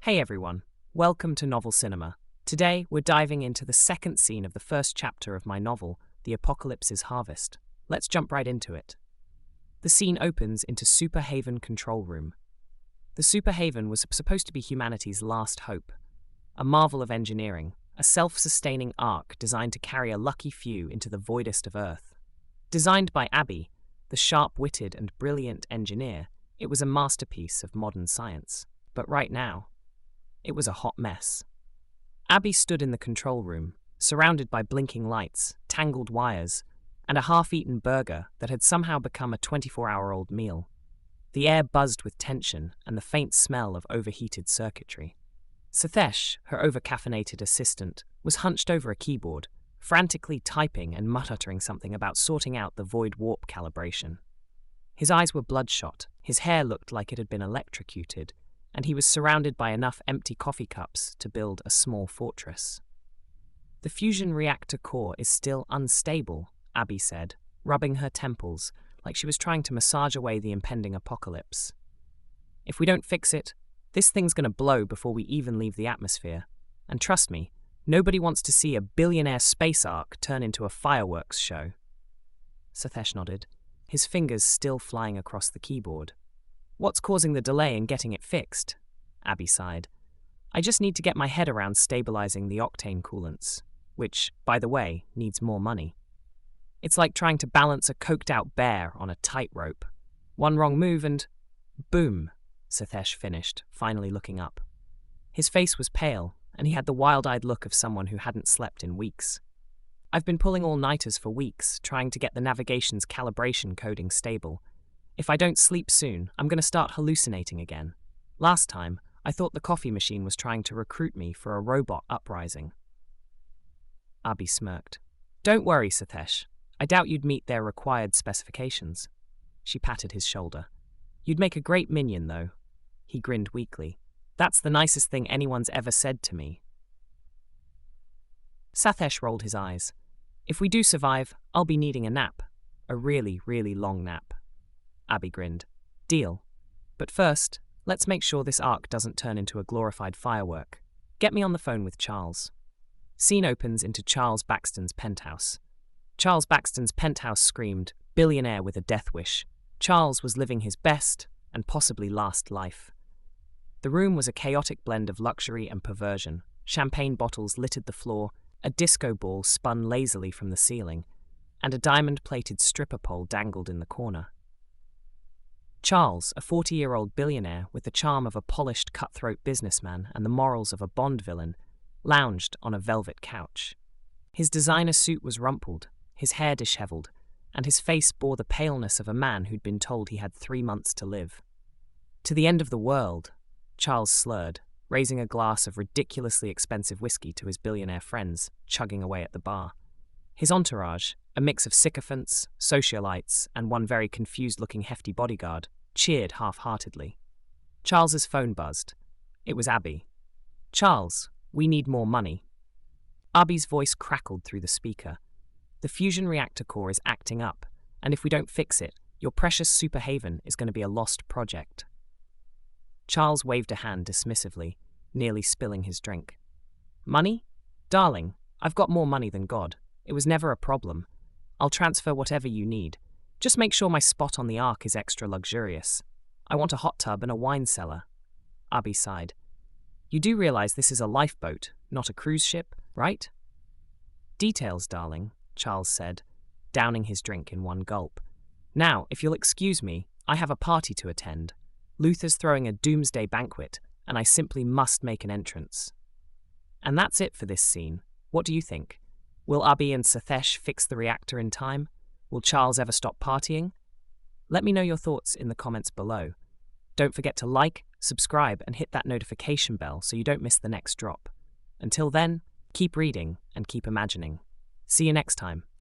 Hey everyone, welcome to Novel Cinema. Today, we're diving into the second scene of the first chapter of my novel, The Apocalypse's Harvest. Let's jump right into it. The scene opens into Superhaven Control Room. The Superhaven was supposed to be humanity's last hope, a marvel of engineering, a self-sustaining ark designed to carry a lucky few into the voidest of Earth. Designed by Abby, the sharp-witted and brilliant engineer, it was a masterpiece of modern science. But right now, it was a hot mess. Abby stood in the control room, surrounded by blinking lights, tangled wires, and a half-eaten burger that had somehow become a 24-hour-old meal. The air buzzed with tension and the faint smell of overheated circuitry. Sathesh, her over-caffeinated assistant, was hunched over a keyboard, frantically typing and muttering something about sorting out the void warp calibration. His eyes were bloodshot, his hair looked like it had been electrocuted, and he was surrounded by enough empty coffee cups to build a small fortress. The fusion reactor core is still unstable, Abby said, rubbing her temples like she was trying to massage away the impending apocalypse. If we don't fix it, this thing's going to blow before we even leave the atmosphere. And trust me, nobody wants to see a billionaire space ark turn into a fireworks show. Sathesh nodded, his fingers still flying across the keyboard. What's causing the delay in getting it fixed? Abby sighed. I just need to get my head around stabilizing the octane coolants, which, by the way, needs more money. It's like trying to balance a coked-out bear on a tightrope. One wrong move and... boom, Sathesh finished, finally looking up. His face was pale, and he had the wild-eyed look of someone who hadn't slept in weeks. I've been pulling all-nighters for weeks, trying to get the navigation's calibration coding stable. If I don't sleep soon, I'm going to start hallucinating again. Last time, I thought the coffee machine was trying to recruit me for a robot uprising. Abby smirked. Don't worry, Sathesh. I doubt you'd meet their required specifications. She patted his shoulder. You'd make a great minion, though. He grinned weakly. That's the nicest thing anyone's ever said to me. Sathesh rolled his eyes. If we do survive, I'll be needing a nap. A really, really long nap. Abby grinned. Deal. But first, let's make sure this ark doesn't turn into a glorified firework. Get me on the phone with Charles. Scene opens into Charles Baxton's penthouse. Charles Baxton's penthouse screamed, billionaire with a death wish. Charles was living his best and possibly last life. The room was a chaotic blend of luxury and perversion. Champagne bottles littered the floor, a disco ball spun lazily from the ceiling, and a diamond-plated stripper pole dangled in the corner. Charles, a 40-year-old billionaire with the charm of a polished cutthroat businessman and the morals of a Bond villain, lounged on a velvet couch. His designer suit was rumpled, his hair disheveled, and his face bore the paleness of a man who'd been told he had 3 months to live. To the end of the world, Charles slurred, raising a glass of ridiculously expensive whiskey to his billionaire friends, chugging away at the bar. His entourage, a mix of sycophants, socialites, and one very confused-looking hefty bodyguard, cheered half-heartedly. Charles's phone buzzed. It was Abby. Charles, we need more money. Abby's voice crackled through the speaker. The fusion reactor core is acting up, and if we don't fix it, your precious Superhaven is going to be a lost project. Charles waved a hand dismissively, nearly spilling his drink. Money? Darling, I've got more money than God. It was never a problem. I'll transfer whatever you need. Just make sure my spot on the ark is extra luxurious. I want a hot tub and a wine cellar. Abby sighed. You do realize this is a lifeboat, not a cruise ship, right? Details, darling, Charles said, downing his drink in one gulp. Now, if you'll excuse me, I have a party to attend. Luther's throwing a doomsday banquet, and I simply must make an entrance. And that's it for this scene. What do you think? Will Abby and Sathesh fix the reactor in time? Will Charles ever stop partying? Let me know your thoughts in the comments below. Don't forget to like, subscribe, and hit that notification bell so you don't miss the next drop. Until then, keep reading and keep imagining. See you next time.